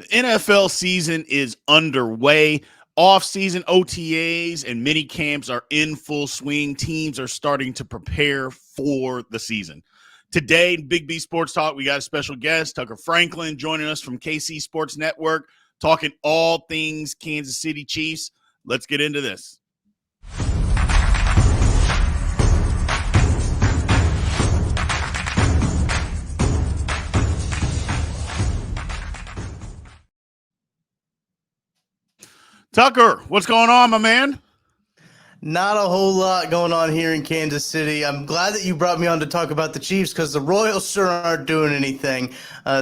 The NFL season is underway. Off-season OTAs and mini camps are in full swing. Teams are starting to prepare for the season. Today, in Big B Sports Talk, we got a special guest, Tucker Franklin, joining us from KC Sports Network, talking all things Kansas City Chiefs. Let's get into this. Tucker, what's going on, my man? Not a whole lot going on here in Kansas City. I'm glad that you brought me on to talk about the Chiefs because the Royals sure aren't doing anything.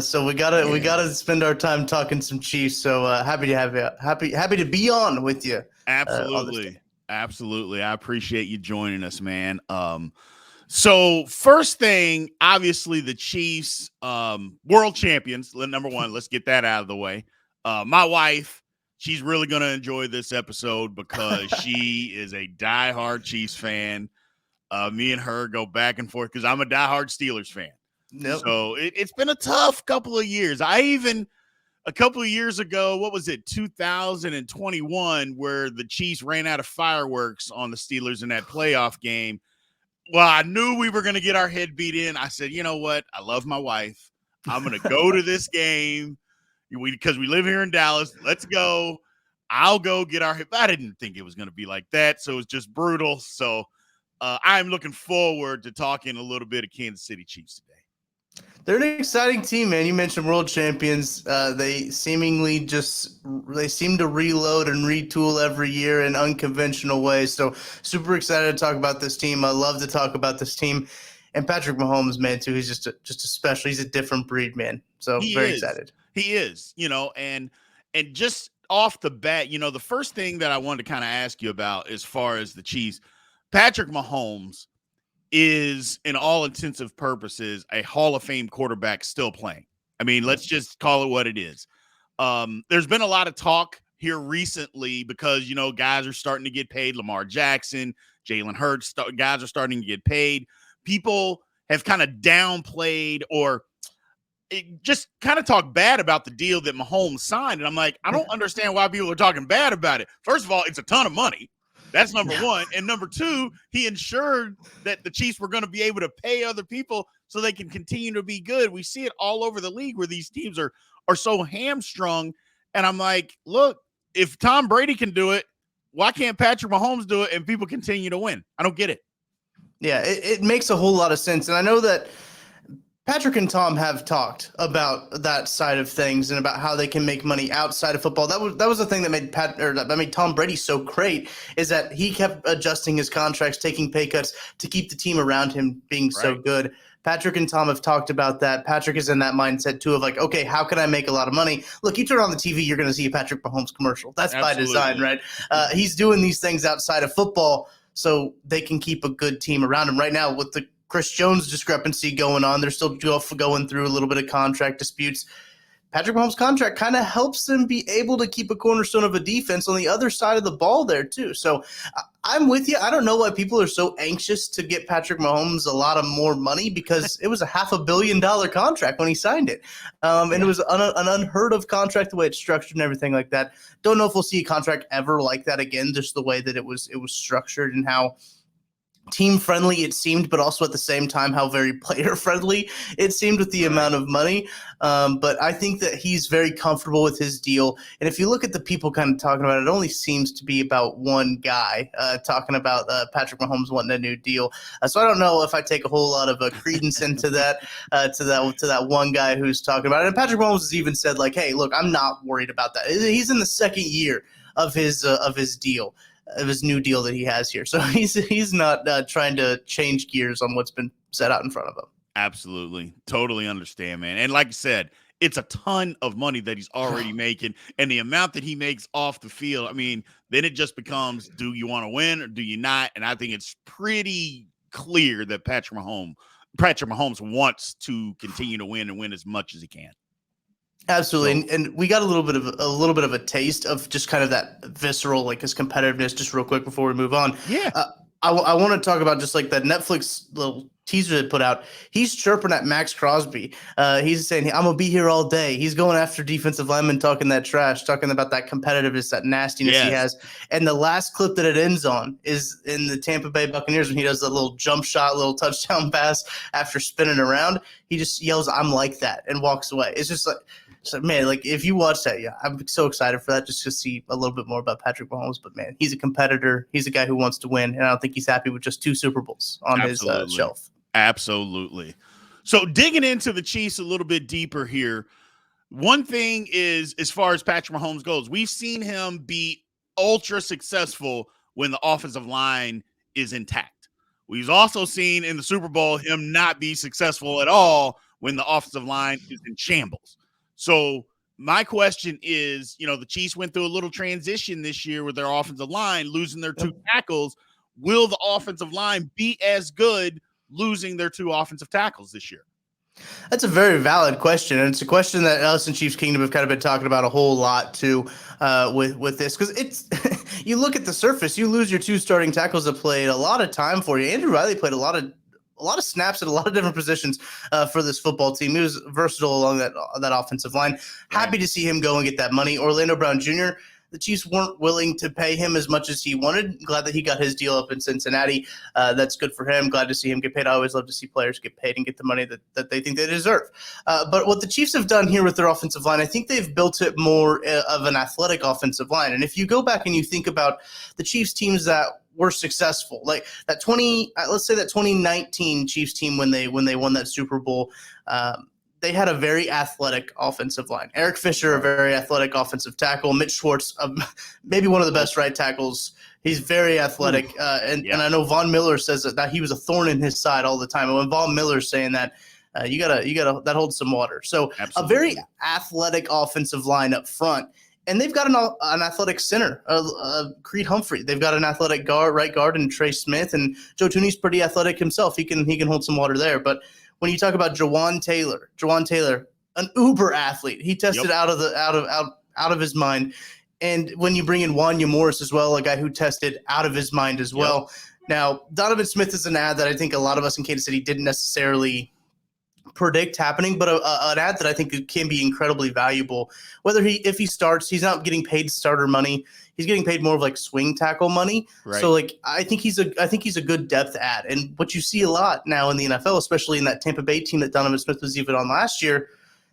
So we gotta spend our time talking some Chiefs. So happy to have you. Happy to be on with you. Absolutely. I appreciate you joining us, man. So first thing, obviously the Chiefs, world champions. Number one, let's get that out of the way. My wife, she's really going to enjoy this episode because she is a diehard Chiefs fan. Me and her go back and forth because I'm a diehard Steelers fan. Nope. So it's been a tough couple of years. A couple of years ago, what was it, 2021, where the Chiefs ran out of fireworks on the Steelers in that playoff game. Well, I knew we were going to get our head beat in. I said, you know what? I love my wife. I'm going to go to this game because we live here in Dallas. Let's go. I'll go get our head. I didn't think it was going to be like that, so it was just brutal. So I'm looking forward to talking a little bit of Kansas City Chiefs today. They're an exciting team, man. You mentioned world champions. They seem to reload and retool every year in unconventional ways. So super excited to talk about this team. I love to talk about this team. And Patrick Mahomes, man, too. He's just a special. He's a different breed, man. So very excited. He is, and just off the bat, the first thing that I wanted to kind of ask you about as far as the Chiefs, Patrick Mahomes is, in all intensive purposes, a Hall of Fame quarterback still playing. I mean, let's just call it what it is. There's been a lot of talk here recently because, guys are starting to get paid. Lamar Jackson, Jalen Hurts, guys are starting to get paid. People have kind of downplayed or just kind of talk bad about the deal that Mahomes signed. And I'm like, I don't understand why people are talking bad about it. First of all, it's a ton of money. That's number one. And number two, he ensured that the Chiefs were going to be able to pay other people so they can continue to be good. We see it all over the league where these teams are so hamstrung. And I'm like, look, if Tom Brady can do it, why can't Patrick Mahomes do it and people continue to win? I don't get it. Yeah, it makes a whole lot of sense. And I know that Patrick and Tom have talked about that side of things and about how they can make money outside of football. That was the thing that made Tom Brady so great, is that he kept adjusting his contracts, taking pay cuts to keep the team around him being so good. Patrick and Tom have talked about that. Patrick is in that mindset too of like, okay, how can I make a lot of money? Look, you turn on the TV, you're going to see a Patrick Mahomes commercial. That's by design, right? He's doing these things outside of football so they can keep a good team around him. Right now, with the Chris Jones discrepancy going on, they're still going through a little bit of contract disputes. Patrick Mahomes' contract kind of helps them be able to keep a cornerstone of a defense on the other side of the ball there too. So I'm with you. I don't know why people are so anxious to get Patrick Mahomes a lot of more money because it was a $500 million contract when he signed it. And it was an unheard of contract, the way it's structured and everything like that. Don't know if we'll see a contract ever like that again, just the way that it was structured and how team friendly it seemed, but also at the same time how very player friendly it seemed with the amount of money. But I think that he's very comfortable with his deal. And if you look at the people kind of talking about it, it only seems to be about one guy talking about Patrick Mahomes wanting a new deal. So I don't know if I take a whole lot of credence into that, to that one guy who's talking about it. And Patrick Mahomes has even said like, hey, look, I'm not worried about that. He's in the second year of his deal. Of his new deal that he has here. So he's not trying to change gears on what's been set out in front of him. Absolutely. Totally understand, man. And like I said, it's a ton of money that he's already making. And the amount that he makes off the field, I mean, then it just becomes, do you want to win or do you not? And I think it's pretty clear that Patrick Mahomes wants to continue to win and win as much as he can. Absolutely, and we got a little bit of a taste of just kind of that visceral, like his competitiveness. Just real quick before we move on, I want to talk about just like that Netflix little teaser they put out. He's chirping at Max Crosby. He's saying, I'm going to be here all day. He's going after defensive linemen, talking that trash, talking about that competitiveness, that nastiness he has. And the last clip that it ends on is in the Tampa Bay Buccaneers when he does the little jump shot, little touchdown pass after spinning around. He just yells, I'm like that, and walks away. It's just like, so, man, like if you watch that, yeah, I'm so excited for that just to see a little bit more about Patrick Mahomes. But man, he's a competitor. He's a guy who wants to win, and I don't think he's happy with just 2 Super Bowls on his shelf. Absolutely. So digging into the Chiefs a little bit deeper here, one thing is, as far as Patrick Mahomes goes, we've seen him be ultra successful when the offensive line is intact. We've also seen in the Super Bowl him not be successful at all when the offensive line is in shambles. So my question is, the Chiefs went through a little transition this year with their offensive line, losing their 2 tackles. Will the offensive line be as good losing their 2 offensive tackles this year? That's a very valid question, and it's a question that us and Chiefs Kingdom have kind of been talking about a whole lot too, with this, because it's you look at the surface, you lose your 2 starting tackles that played a lot of time for you. Andrew Riley played a lot of snaps at a lot of different positions for this football team. He was versatile along that offensive line. Happy to see him go and get that money. Orlando Brown Jr., the Chiefs weren't willing to pay him as much as he wanted. Glad that he got his deal up in Cincinnati. That's good for him. Glad to see him get paid. I always love to see players get paid and get the money that they think they deserve. But what the Chiefs have done here with their offensive line, I think they've built it more of an athletic offensive line. And if you go back and you think about the Chiefs teams that were successful, like that let's say that 2019 Chiefs team when they won that Super Bowl, they had a very athletic offensive line. Eric Fisher, a very athletic offensive tackle. Mitch Schwartz, maybe one of the best right tackles. He's very athletic. And I know Von Miller says that he was a thorn in his side all the time. And when Von Miller's saying that, you gotta that holds some water. So absolutely. A very athletic offensive line up front. And they've got an athletic center, Creed Humphrey. They've got an athletic right guard, and Trey Smith. And Joe Thuney's pretty athletic himself. He can hold some water there. But when you talk about Jawan Taylor, an uber athlete, he tested out of his mind. And when you bring in Wanya Morris as well, a guy who tested out of his mind as well. Now, Donovan Smith is an ad that I think a lot of us in Kansas City didn't necessarily predict happening, but an ad that I think can be incredibly valuable. If he starts, he's not getting paid starter money. He's getting paid more of like swing tackle money. Right. So I think he's a good depth ad. And what you see a lot now in the NFL, especially in that Tampa Bay team that Donovan Smith was even on last year,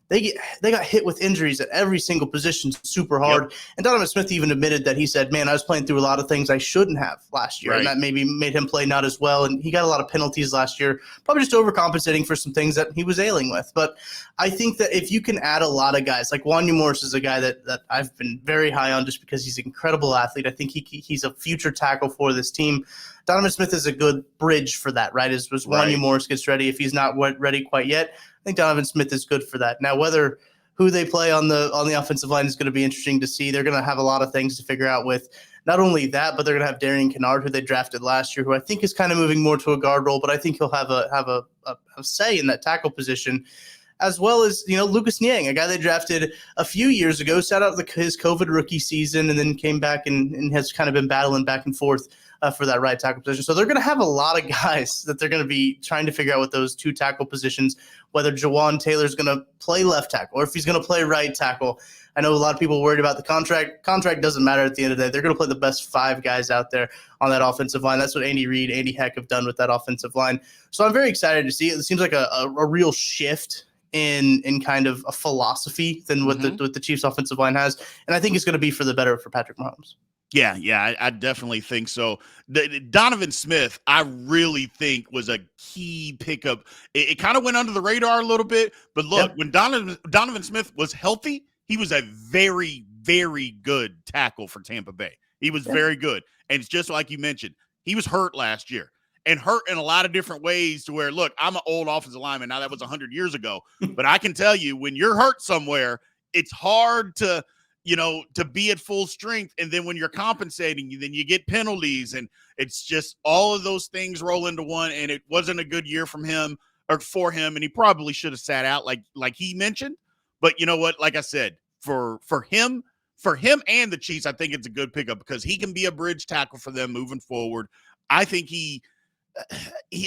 they got hit with injuries at every single position super hard. And Donovan Smith even admitted that he said, man, I was playing through a lot of things I shouldn't have last year. Right. And that maybe made him play not as well. And he got a lot of penalties last year, probably just overcompensating for some things that he was ailing with. But I think that if you can add a lot of guys, like Wanya Morris is a guy that I've been very high on just because he's an incredible athlete. I think he's a future tackle for this team. Donovan Smith is a good bridge for that, right? As Wanya Morris gets ready, if he's not ready quite yet, I think Donovan Smith is good for that. Now, who they play on the offensive line is going to be interesting to see. They're going to have a lot of things to figure out with not only that, but they're going to have Darian Kennard, who they drafted last year, who I think is kind of moving more to a guard role, but I think he'll have a say in that tackle position, as well as Lucas Niang, a guy they drafted a few years ago, sat out his COVID rookie season, and then came back and has kind of been battling back and forth for that right tackle position. So they're going to have a lot of guys that they're going to be trying to figure out with those 2 tackle positions, whether Jawan Taylor's going to play left tackle or if he's going to play right tackle. I know a lot of people worried about the contract. Contract doesn't matter at the end of the day. They're going to play the best 5 guys out there on that offensive line. That's what Andy Reid, Andy Heck have done with that offensive line. So I'm very excited to see it. It seems like a real shift in kind of a philosophy than what the Chiefs offensive line has. And I think it's going to be for the better for Patrick Mahomes. Yeah, I definitely think so. Donovan Smith, I really think, was a key pickup. It kind of went under the radar a little bit, but look, when Donovan Smith was healthy, he was a very, very good tackle for Tampa Bay. He was very good. And it's just like you mentioned, he was hurt last year and hurt in a lot of different ways to where, look, I'm an old offensive lineman. Now that was 100 years ago, but I can tell you when you're hurt somewhere, it's hard to be at full strength. And then when you're compensating, then you get penalties, and it's just all of those things roll into one. And it wasn't a good year for him. And he probably should have sat out like he mentioned. But you know what? Like I said, for him and the Chiefs, I think it's a good pickup because he can be a bridge tackle for them moving forward. I think he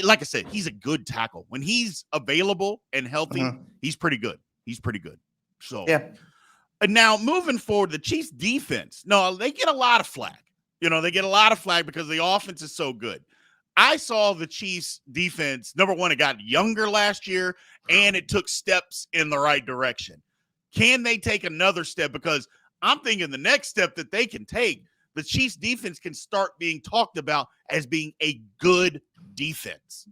like I said, he's a good tackle. When he's available and healthy, he's pretty good. He's pretty good. So yeah. And now moving forward, the Chiefs defense, no, they get a lot of flack. They get a lot of flack because the offense is so good. I saw the Chiefs defense, number one, it got younger last year, and it took steps in the right direction. Can they take another step? Because I'm thinking the next step that they can take, the Chiefs defense can start being talked about as being a good defense.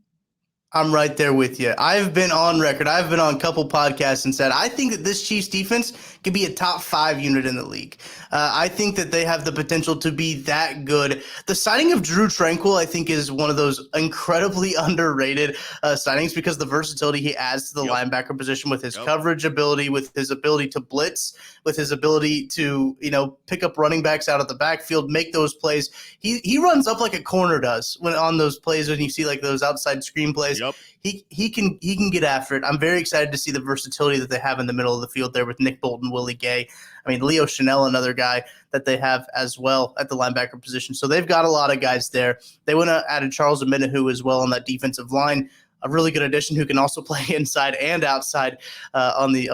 I'm right there with you. I've been on record. I've been on a couple podcasts and said, I think that this Chiefs defense could be a top 5 unit in the league. I think that they have the potential to be that good. The signing of Drew Tranquill, I think, is one of those incredibly underrated signings because the versatility he adds to the linebacker position with his coverage ability, with his ability to blitz, with his ability to, pick up running backs out of the backfield, make those plays. He runs up like a corner does when on those plays when you see like those outside screen plays. Yep. He can get after it. I'm very excited to see the versatility that they have in the middle of the field there with Nick Bolton, Willie Gay. I mean, Leo Chanel, another guy that they have as well at the linebacker position. So they've got a lot of guys there. They went out added Charles Omenihu as well on that defensive line, a really good addition who can also play inside and outside on the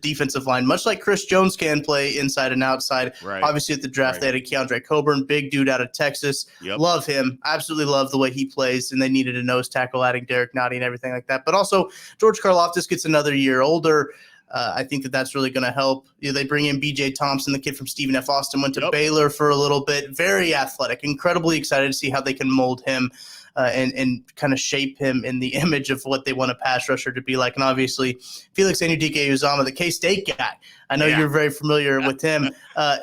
defensive line, much like Chris Jones can play inside and outside. Right. Obviously, at the draft, they had a Keandre Coburn, big dude out of Texas. Yep. Love him. Absolutely love the way he plays, and they needed a nose tackle, adding Derek Nottie and everything like that. But also, George Karlaftis gets another year older. I think that's really going to help. They bring in B.J. Thompson, the kid from Stephen F. Austin, went to Baylor for a little bit. Very athletic. Incredibly excited to see how they can mold him and kind of shape him in the image of what they want a pass rusher to be like. And obviously, Felix Anudike-Uzomah, the K-State guy. I know you're very familiar with him.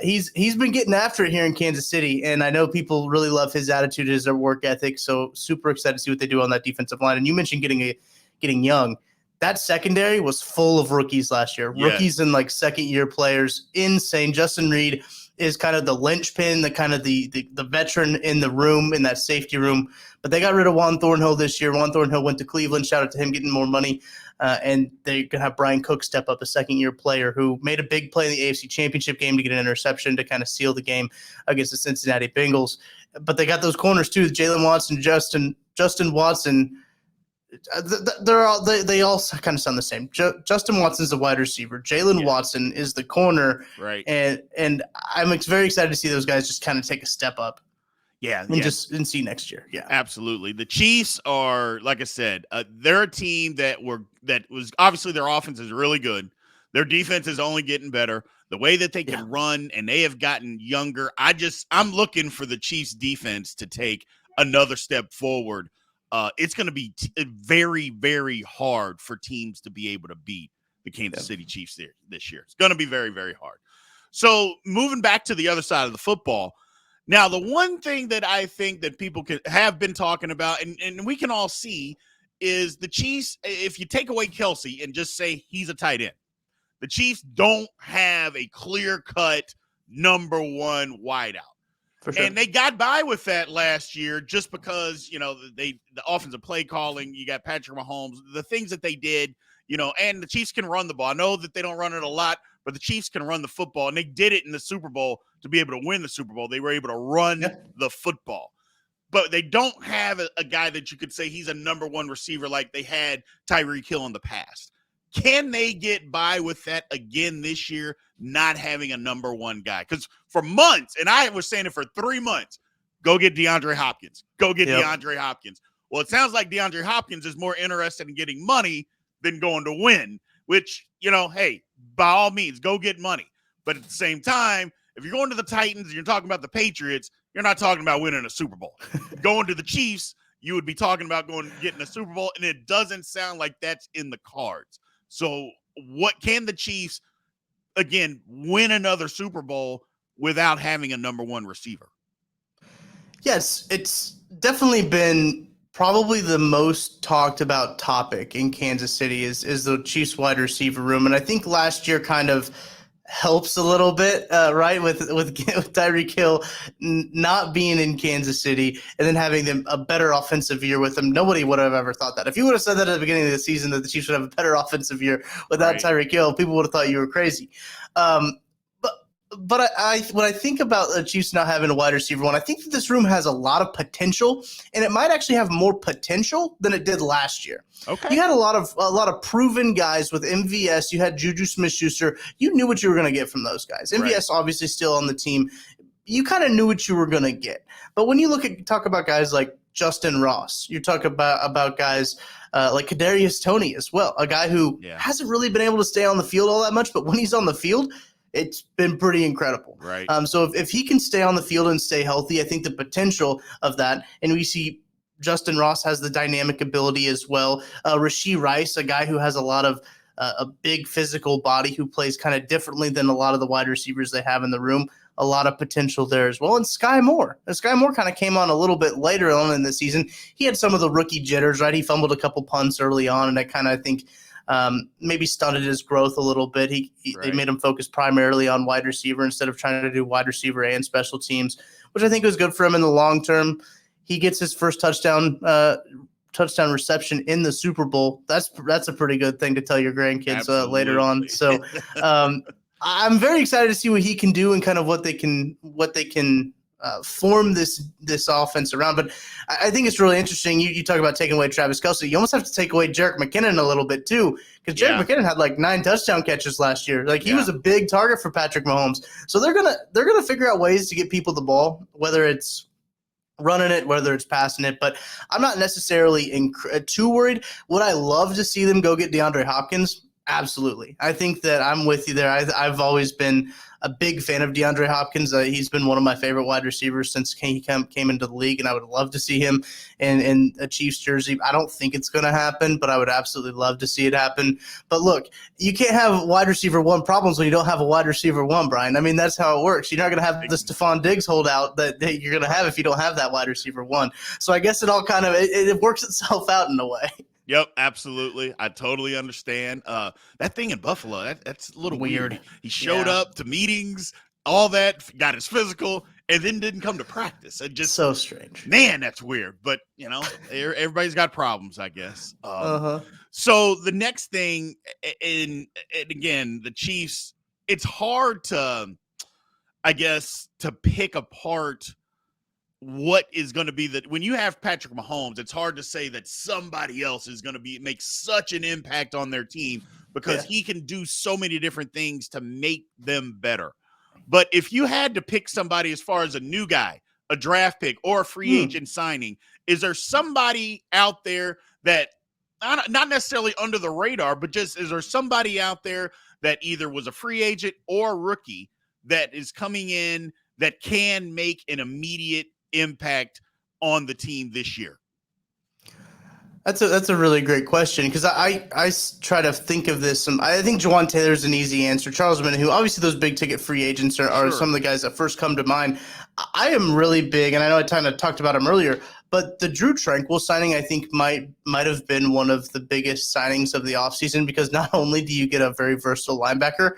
He's been getting after it here in Kansas City, and I know people really love his attitude, his work ethic. So super excited to see what they do on that defensive line. And you mentioned getting young. That secondary was full of rookies last year. Yes. Rookies and like second-year players. Insane. Justin Reed is kind of the linchpin, the veteran in the room, in that safety room. But they got rid of Juan Thornhill this year. Juan Thornhill went to Cleveland. Shout out to him getting more money. And they're going to have Brian Cook step up, a second-year player who made a big play in the AFC Championship game to get an interception to kind of seal the game against the Cincinnati Bengals. But they got those corners too, Jalen Watson, Justin Watson. They all kind of sound the same. Justin Watson's the wide receiver. Jalen Watson is the corner. Right. And I'm very excited to see those guys just kind of take a step up. Yeah. And see next year. Yeah. Absolutely. The Chiefs are, like I said, they're a team that was obviously their offense is really good. Their defense is only getting better. The way that they can run, and they have gotten younger. I'm looking for the Chiefs defense to take another step forward. It's going to be very, very hard for teams to be able to beat the Kansas City Chiefs this year. It's going to be very, very hard. So moving back to the other side of the football, now the one thing that I think that people have been talking about, and we can all see, is the Chiefs, if you take away Kelsey and just say he's a tight end, the Chiefs don't have a clear-cut number one wideout. Sure. And they got by with that last year just because, the offensive play calling, you got Patrick Mahomes, the things that they did, and the Chiefs can run the ball. I know that they don't run it a lot, but the Chiefs can run the football, and they did it in the Super Bowl to be able to win the Super Bowl. They were able to run the football. But they don't have a guy that you could say he's a number one receiver like they had Tyreek Hill in the past. Can they get by with that again this year, not having a number one guy? Because for months, and I was saying it for 3 months, go get DeAndre Hopkins. Go get DeAndre Hopkins. Well, it sounds like DeAndre Hopkins is more interested in getting money than going to win, which, hey, by all means, go get money. But at the same time, if you're going to the Titans and you're talking about the Patriots, you're not talking about winning a Super Bowl. Going to the Chiefs, you would be talking about getting a Super Bowl, and it doesn't sound like that's in the cards. So what can the Chiefs, again, win another Super Bowl without having a number one receiver? Yes, it's definitely been probably the most talked about topic in Kansas City is the Chiefs wide receiver room. And I think last year kind of helps a little bit, right, with Tyreek Hill not being in Kansas City and then having them a better offensive year with him. Nobody would have ever thought that. If you would have said that at the beginning of the season that the Chiefs would have a better offensive year without Tyreek Hill, people would have thought you were crazy. But But when I think about the Chiefs not having a wide receiver one, I think that this room has a lot of potential, and it might actually have more potential than it did last year. Okay. You had a lot of proven guys with MVS. You had Juju Smith-Schuster. You knew what you were going to get from those guys. MVS obviously still on the team. You kind of knew what you were going to get. But when you talk about guys like Justin Ross, you talk about guys like Kadarius Toney as well, a guy who hasn't really been able to stay on the field all that much, but when he's on the field, it's been pretty incredible. Right. So if he can stay on the field and stay healthy, I think the potential of that, and we see Justin Ross has the dynamic ability as well. Rashee Rice, a guy who has a lot of a big physical body, who plays kind of differently than a lot of the wide receivers they have in the room. A lot of potential there as well. And Sky Moore. Sky Moore kind of came on a little bit later on in the season. He had some of the rookie jitters, right? He fumbled a couple punts early on, and I kind of think maybe stunted his growth a little bit. They made him focus primarily on wide receiver instead of trying to do wide receiver and special teams, which I think was good for him in the long term. He gets his first touchdown reception in the Super Bowl. That's a pretty good thing to tell your grandkids later on. So I'm very excited to see what he can do and kind of what they can form this offense around. But I think it's really interesting. You talk about taking away Travis Kelce. You almost have to take away Jerick McKinnon a little bit too, because Jerick McKinnon had like 9 touchdown catches last year. Like he was a big target for Patrick Mahomes. So they're gonna figure out ways to get people the ball, whether it's running it, whether it's passing it. But I'm not necessarily too worried. Would I love to see them go get DeAndre Hopkins? Absolutely. I think that I'm with you there. I've always been a big fan of DeAndre Hopkins. He's been one of my favorite wide receivers since he came into the league, and I would love to see him in a Chiefs jersey. I don't think it's going to happen, but I would absolutely love to see it happen. But look, you can't have wide receiver one problems when you don't have a wide receiver one, Brian. I mean, that's how it works. You're not going to have the Stephon Diggs holdout that you're going to have if you don't have that wide receiver one. So I guess it all kind of it works itself out in a way. Yep, absolutely. I totally understand. That thing in Buffalo, that's a little weird. He showed up to meetings, all that, got his physical, and then didn't come to practice. It just so strange. Man, that's weird. But everybody's got problems, I guess. So the next thing, and again, the Chiefs, it's hard to, I guess, to pick apart what is going to be when you have Patrick Mahomes, it's hard to say that somebody else is going to make such an impact on their team, because he can do so many different things to make them better. But if you had to pick somebody as far as a new guy, a draft pick, or a free agent signing, is there somebody out there that not necessarily under the radar, but just is there somebody out there that either was a free agent or a rookie that is coming in that can make an immediate impact on the team this year? That's a really great question, because I try to think of this. I think Jawan Taylor's an easy answer. Charles Omenihu, obviously those big ticket free agents are some of the guys that first come to mind. I am really big, and I know I kind of talked about him earlier, but the Drew Tranquill signing I think might have been one of the biggest signings of the offseason, because not only do you get a very versatile linebacker,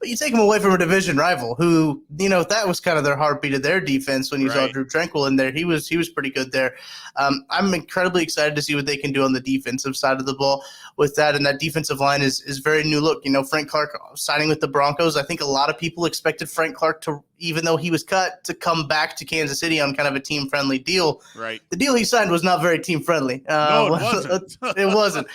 but you take him away from a division rival who, that was kind of their heartbeat of their defense when you saw Drew Tranquill in there. He was pretty good there. I'm incredibly excited to see what they can do on the defensive side of the ball with that. And that defensive line is very new look. Frank Clark signing with the Broncos. I think a lot of people expected Frank Clark to, even though he was cut, to come back to Kansas City on kind of a team-friendly deal. Right. The deal he signed was not very team-friendly. No, it wasn't. It wasn't.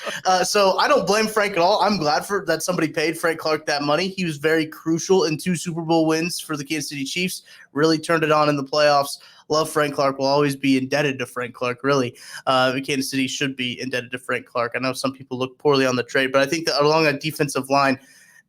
So I don't blame Frank at all. I'm glad that somebody paid Frank Clark that money. He was very crucial in 2 Super Bowl wins for the Kansas City Chiefs. Really turned it on in the playoffs. Love Frank Clark. Will always be indebted to Frank Clark, really. Kansas City should be indebted to Frank Clark. I know some people look poorly on the trade, but I think that along that defensive line,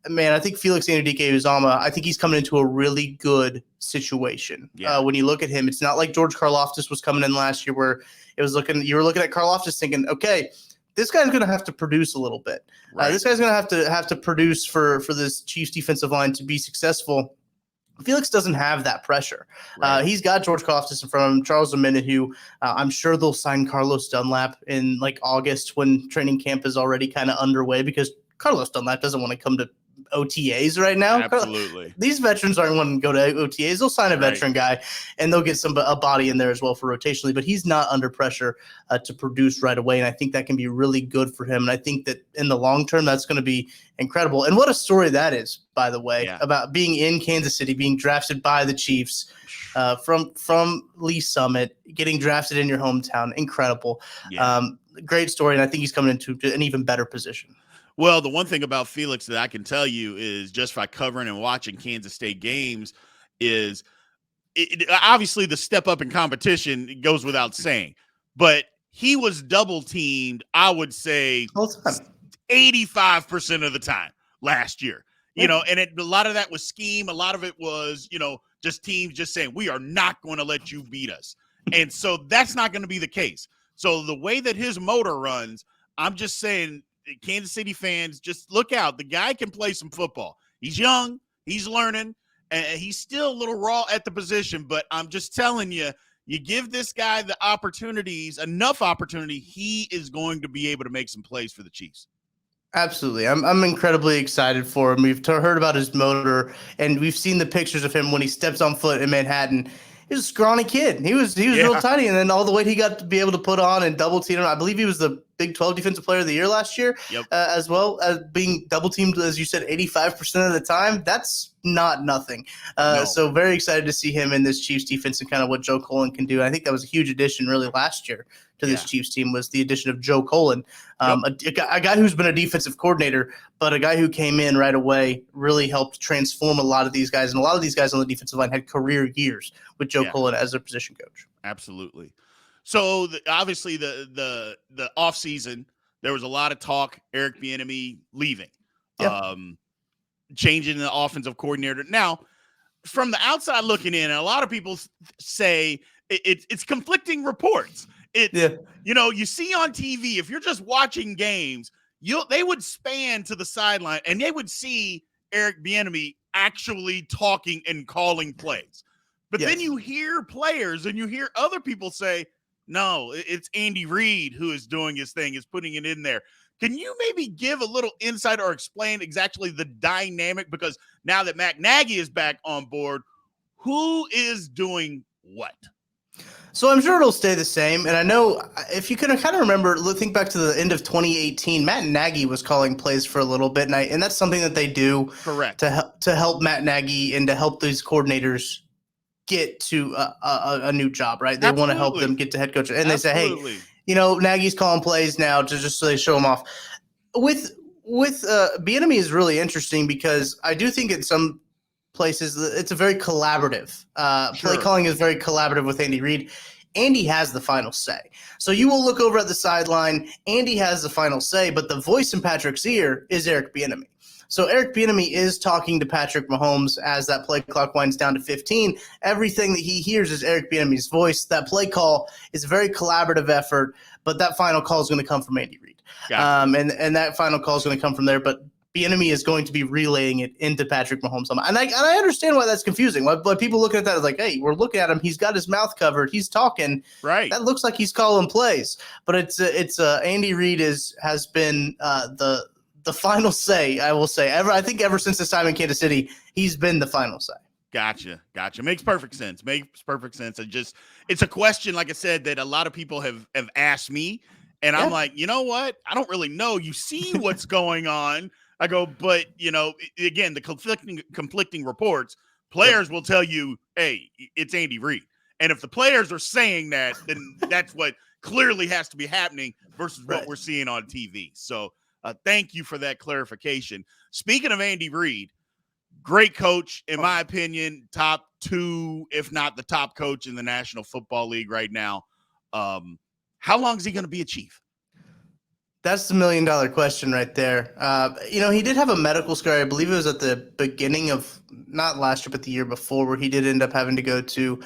man, I think Felix Anudike-Uzomah, I think he's coming into a really good situation. When you look at him, it's not like George Karlaftis was coming in last year where you were looking at Karlaftis thinking, okay, this guy's going to have to produce a little bit. This guy's going to have to produce for this Chiefs defensive line to be successful. Felix doesn't have that pressure. He's got George Karlaftis in front of him, Charles Omenihu. I'm sure they'll sign Carlos Dunlap in like August when training camp is already kind of underway, because Carlos Dunlap doesn't want to come to OTAs right now. Absolutely. These veterans aren't wanting to go to OTAs. They'll sign a Right. veteran guy, and they'll get a body in there as well for rotationally. But he's not under pressure to produce right away, and I think that can be really good for him. And I think that in the long term, that's going to be incredible. And what a story that is, by the way, about being in Kansas City, being drafted by the Chiefs. From Lee Summit, getting drafted in your hometown, incredible. Great story, and I think he's coming into an even better position. Well, the one thing about Felix that I can tell you is just by covering and watching Kansas State games is obviously the step up in competition goes without saying, but he was double teamed, I would say 85% of the time last year. And a lot of that was scheme. A lot of it was, just teams just saying, we are not going to let you beat us. And so that's not going to be the case. So the way that his motor runs, I'm just saying, Kansas City fans, just look out. The guy can play some football. He's young. He's learning. And he's still a little raw at the position. But I'm just telling you, you give this guy the opportunities, enough opportunity, he is going to be able to make some plays for the Chiefs. Absolutely. I'm incredibly excited for him. We've heard about his motor, and we've seen the pictures of him when he steps on foot in Manhattan. He was a scrawny kid. He was real tiny, and then all the weight he got to be able to put on and double team him. I believe he was the Big 12 Defensive Player of the Year last year, as well as being double teamed, as you said, 85% of the time. That's not nothing. No. So very excited to see him in this Chiefs defense and kind of what Joe Cullen can do. I think that was a huge addition really last year to this Chiefs team was the addition of Joe Cullen, a guy who's been a defensive coordinator, but a guy who came in right away, really helped transform a lot of these guys. And a lot of these guys on the defensive line had career years with Joe Cullen as their position coach. Absolutely. So obviously the offseason, there was a lot of talk, Eric Bieniemy leaving, changing the offensive coordinator. Now, from the outside looking in, a lot of people say it's conflicting reports. You see on TV, if you're just watching games, they would span to the sideline and they would see Eric Bieniemy actually talking and calling plays. But then you hear players and you hear other people say, no, it's Andy Reid who is doing his thing, is putting it in there. Can you maybe give a little insight or explain exactly the dynamic? Because now that Matt Nagy is back on board, who is doing what? So I'm sure it'll stay the same. And I know if you can kind of remember, think back to the end of 2018, Matt Nagy was calling plays for a little bit. And that's something that they do to help Matt Nagy and to help these coordinators get to a new job, right? They want to help them get to head coach. And they say, hey, Nagy's calling plays now just so they show him off. With Bieniemy is really interesting because I do think in some places it's a very collaborative. Play calling is very collaborative with Andy Reid. Andy has the final say. So you will look over at the sideline. Andy has the final say, but the voice in Patrick's ear is Eric Bieniemy. So Eric Bieniemy is talking to Patrick Mahomes as that play clock winds down to 15. Everything that he hears is Eric Bieniemy's voice. That play call is a very collaborative effort, but that final call is going to come from Andy Reid. And that final call is going to come from there, but Bieniemy is going to be relaying it into Patrick Mahomes. And I understand why that's confusing. Why people look at that as like, hey, we're looking at him. He's got his mouth covered. He's talking. Right. That looks like he's calling plays. But it's Andy Reid has been the final say, I will say. I think ever since his time in Kansas City, he's been the final say. Gotcha. Makes perfect sense. It's a question, like I said, that a lot of people have asked me. And I'm like, you know what? I don't really know. You see what's going on. I go, but, again, the conflicting reports, players will tell you, hey, it's Andy Reid. And if the players are saying that, then that's what clearly has to be happening versus what we're seeing on TV. So thank you for that clarification. Speaking of Andy Reid, great coach, in my opinion, top 2, if not the top coach in the National Football League right now. How long is he going to be a Chief? That's the $1 million question right there. He did have a medical scare. I believe it was at the beginning of not last year, but the year before, where he did end up having to go to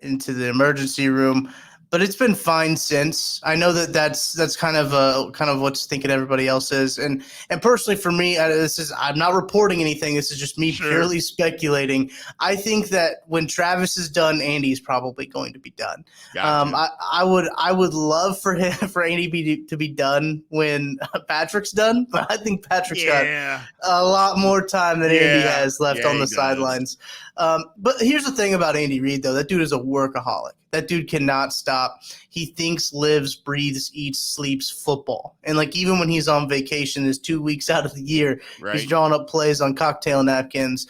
into the emergency room. but it's been fine since. I know that's kind of what's thinking everybody else is, and personally for me, I'm not reporting anything. This is just me purely speculating. I think that when Travis is done, Andy's probably going to be done. Gotcha. I would love for Andy to be done when Patrick's done, but I think Patrick's got a lot more time than Andy has left on the sidelines. But here's the thing about Andy Reid, though. That dude is a workaholic. That dude cannot stop. He thinks, lives, breathes, eats, sleeps football. And, like, even when he's on vacation, there's 2 weeks out of the year, he's drawing up plays on cocktail napkins,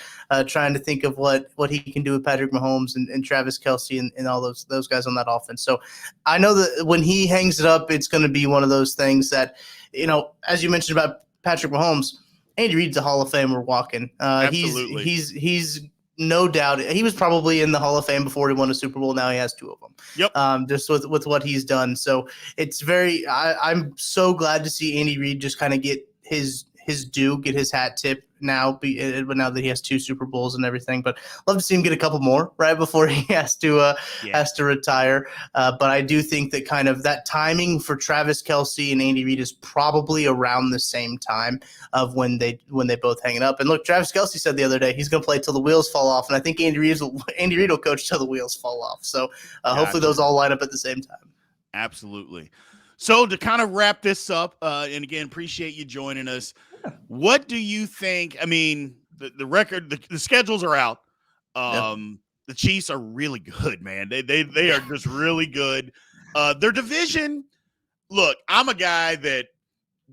trying to think of what he can do with Patrick Mahomes and Travis Kelce and all those guys on that offense. So I know that when he hangs it up, it's going to be one of those things that, as you mentioned about Patrick Mahomes, Andy Reid's a Hall of Famer walking. Absolutely. He's no doubt. He was probably in the Hall of Fame before he won a Super Bowl. Now he has 2 of them. Yep. Just with what he's done. So it's I'm so glad to see Andy Reid just kind of get his due, get his hat tip now that he has 2 Super Bowls and everything. But love to see him get a couple more right before he has to retire. But I do think that kind of that timing for Travis Kelce and Andy Reid is probably around the same time of when they both hang it up. And look, Travis Kelce said the other day he's going to play till the wheels fall off, and I think Andy Reid will coach till the wheels fall off. So hopefully those all line up at the same time. Absolutely. So to kind of wrap this up, and again, appreciate you joining us. What do you think? I mean, the record, the schedules are out. The Chiefs are really good, man. They are just really good. Their division. Look, I'm a guy that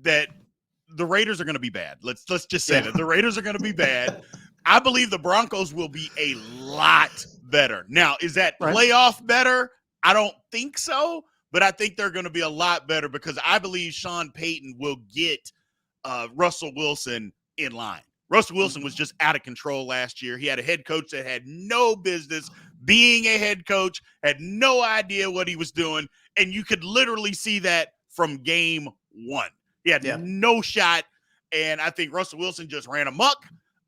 the Raiders are going to be bad. Let's just say that the Raiders are going to be bad. I believe the Broncos will be a lot better. Now, is that playoff better? I don't think so. But I think they're going to be a lot better because I believe Sean Payton will get Russell Wilson in line. Russell Wilson was just out of control last year. He had a head coach that had no business being a head coach, had no idea what he was doing, and you could literally see that from game 1. He had no shot, and I think Russell Wilson just ran amok.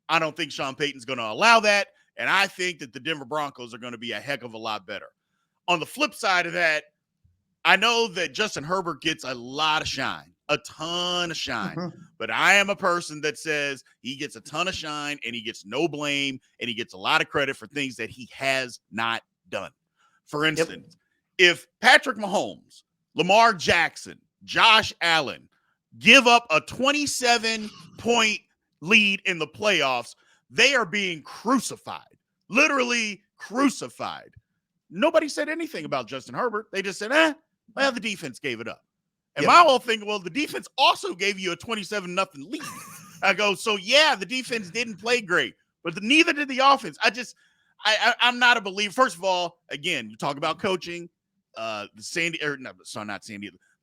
I don't think Sean Payton's going to allow that, and I think that the Denver Broncos are going to be a heck of a lot better. On the flip side of that, I know that Justin Herbert gets a lot of shine, a ton of shine, but I am a person that says he gets a ton of shine and he gets no blame and he gets a lot of credit for things that he has not done. For instance, if Patrick Mahomes, Lamar Jackson, Josh Allen give up a 27-point lead in the playoffs, they are being crucified, literally crucified. Nobody said anything about Justin Herbert. They just said, well, the defense gave it up. And my whole thing, well, the defense also gave you a 27-0 lead. I go, so yeah, the defense didn't play great, but neither did the offense. I'm not a believer. First of all, again, you talk about coaching. The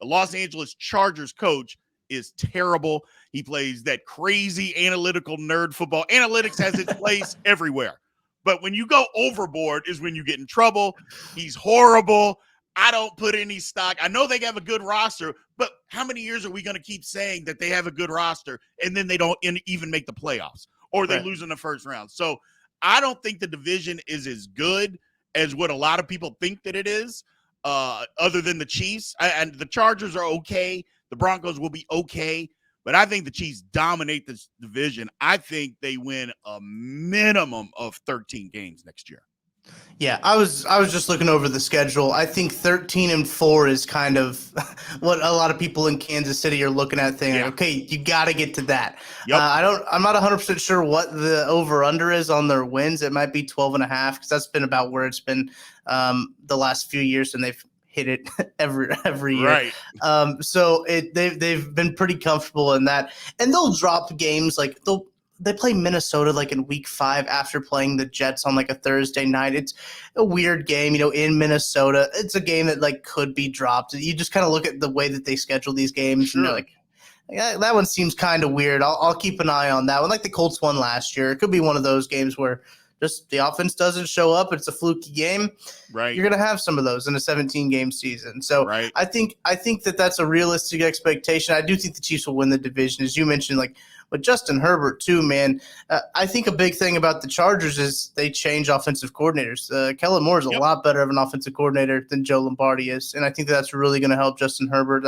Los Angeles Chargers coach is terrible. He plays that crazy analytical nerd football. Analytics has its place everywhere. But when you go overboard is when you get in trouble. He's horrible. I don't put any stock. I know they have a good roster, but how many years are we going to keep saying that they have a good roster and then they don't even make the playoffs or they lose in the first round? So I don't think the division is as good as what a lot of people think that it is, other than the Chiefs. And the Chargers are okay. The Broncos will be okay. But I think the Chiefs dominate this division. I think they win a minimum of 13 games next year. Yeah, I was just looking over the schedule. I think 13-4 is kind of what a lot of people in Kansas City are looking at, thinking, okay, you got to get to that. I'm not 100% sure what the over/under is on their wins. It might be 12.5 because that's been about where it's been the last few years, and they've hit it every year. Right. So they've been pretty comfortable in that, and they'll drop games like they play Minnesota like in week 5 after playing the Jets on like a Thursday night. It's a weird game, in Minnesota. It's a game that like could be dropped. You just kind of look at the way that they schedule these games and you're like, yeah, that one seems kind of weird. I'll keep an eye on that one. Like the Colts won last year. It could be one of those games where just the offense doesn't show up. It's a fluky game. Right. You're going to have some of those in a 17-game season. So I think that that's a realistic expectation. I do think the Chiefs will win the division. As you mentioned, like with Justin Herbert too, man. I think a big thing about the Chargers is they change offensive coordinators. Kellen Moore is a lot better of an offensive coordinator than Joe Lombardi is, and I think that's really going to help Justin Herbert.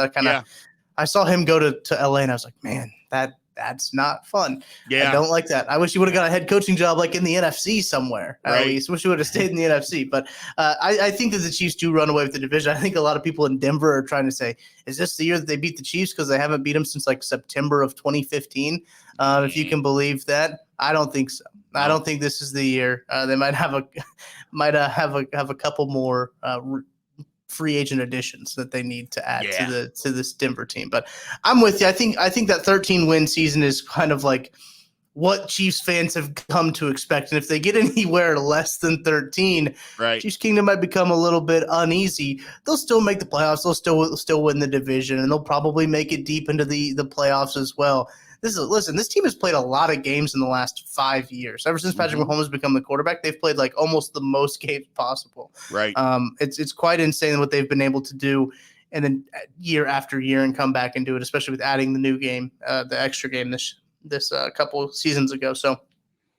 I saw him go to LA, and I was like, man, that's not fun. Yeah. I don't like that. I wish he would have got a head coaching job like in the NFC somewhere. Right. At least wish he would have stayed in the NFC. But I think that the Chiefs do run away with the division. I think a lot of people in Denver are trying to say, is this the year that they beat the Chiefs because they haven't beat them since like September of 2015? If you can believe that, I don't think so. No. I don't think this is the year. They might have a couple more free agent additions that they need to add to this Denver team. But I'm with you. I think that 13-win season is kind of like what Chiefs fans have come to expect. And if they get anywhere less than 13, right, Chiefs Kingdom might become a little bit uneasy. They'll still make the playoffs. They'll still win the division, and they'll probably make it deep into the playoffs as well. This team has played a lot of games in the last 5 years. Ever since Patrick Mahomes has become the quarterback, they've played like almost the most games possible. Right. It's quite insane what they've been able to do, and then year after year and come back and do it, especially with adding the new game, the extra game this couple of seasons ago. So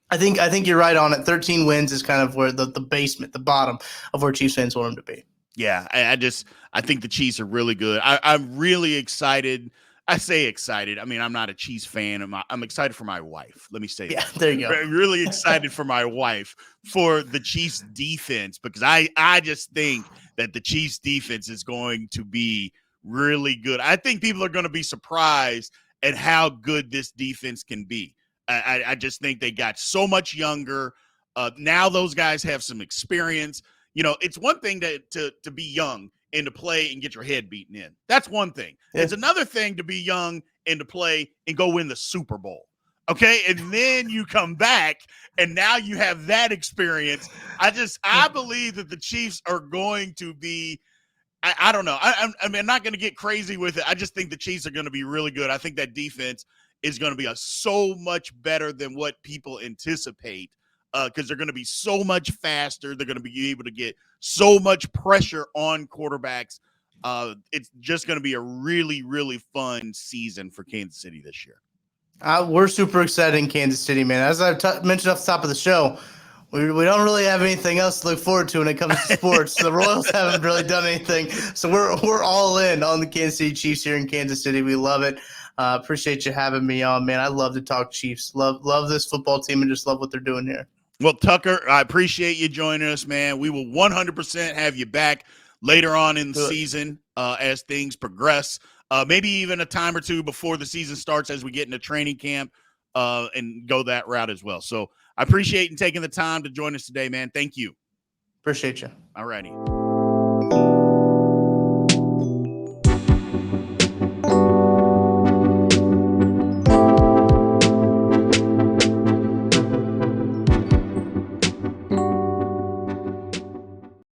I think you're right on it. 13 wins is kind of where the basement, the bottom of where Chiefs fans want them to be. Yeah, I think the Chiefs are really good. I'm really excited. I say excited. I mean, I'm not a Chiefs fan. I'm excited for my wife. Let me say that. There you go. I'm really excited for my wife for the Chiefs defense, because I just think that the Chiefs defense is going to be really good. I think people are going to be surprised at how good this defense can be. I just think they got so much younger. Now those guys have some experience. You know, it's one thing to be young and to play and get your head beaten in. That's one thing. Yeah. It's another thing to be young and to play and go win the Super Bowl. Okay. And then you come back and now you have that experience. I believe that the Chiefs are going to be, I don't know. I'm not going to get crazy with it. I just think the Chiefs are going to be really good. I think that defense is going to be so much better than what people anticipate. Because they're going to be so much faster. They're going to be able to get so much pressure on quarterbacks. It's just going to be a really, really fun season for Kansas City this year. We're super excited in Kansas City, man. As I mentioned off the top of the show, we don't really have anything else to look forward to when it comes to sports. The Royals haven't really done anything. So we're all in on the Kansas City Chiefs here in Kansas City. We love it. Appreciate you having me on, man. I love to talk Chiefs. Love this football team and just love what they're doing here. Well, Tucker, I appreciate you joining us, man. We will 100% have you back later on in the season as things progress. Maybe even a time or two before the season starts as we get into training camp and go that route as well. So I appreciate you taking the time to join us today, man. Thank you. Appreciate you. All righty.